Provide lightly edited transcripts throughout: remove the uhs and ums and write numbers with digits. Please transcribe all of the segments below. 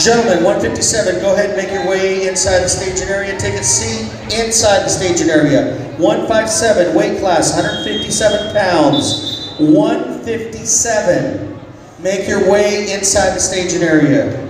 Gentlemen, 157, go ahead and make your way inside the staging area. Take a seat inside the staging area. 157, weight class, 157 pounds. 157, make your way inside the staging area.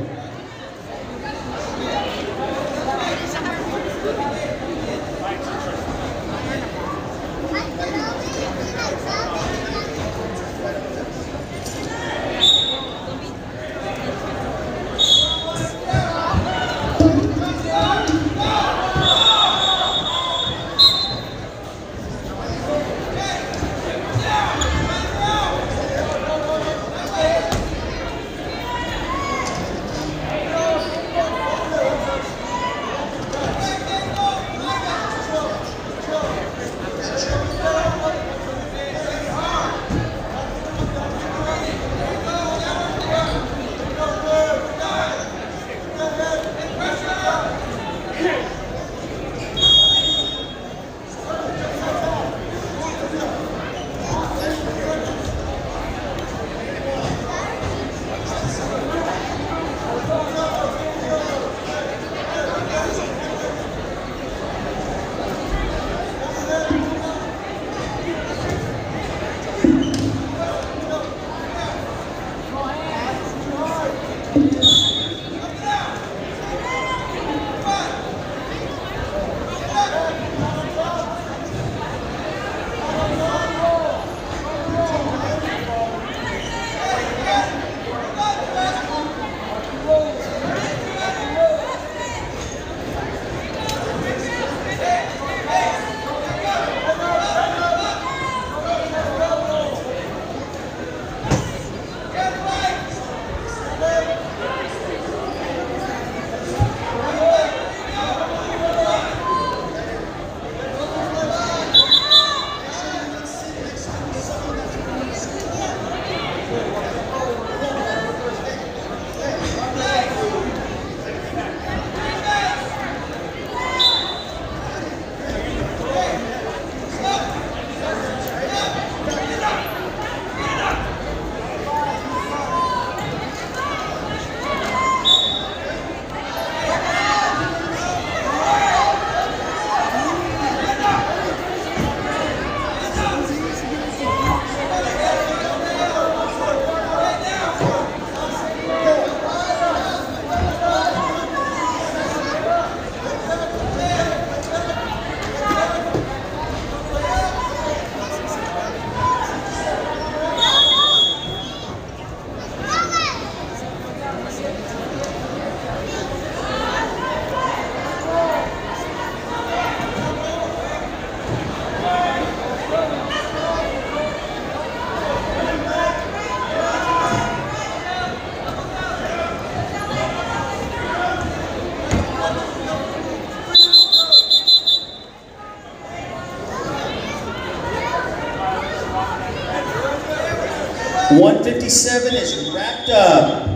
.157 is wrapped up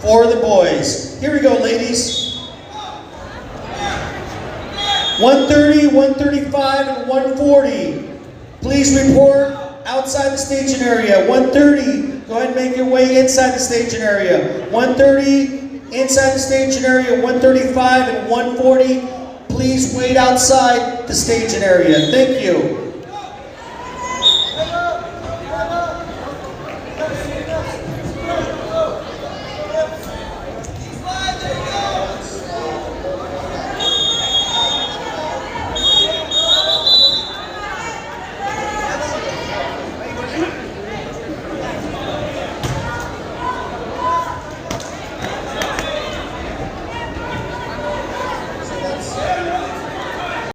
for the boys. Here we go, ladies. 130, 135, and 140. Please report outside the staging area. 130, go ahead and make your way inside the staging area. 130, inside the staging area. 135 and 140, please wait outside the staging area. Thank you.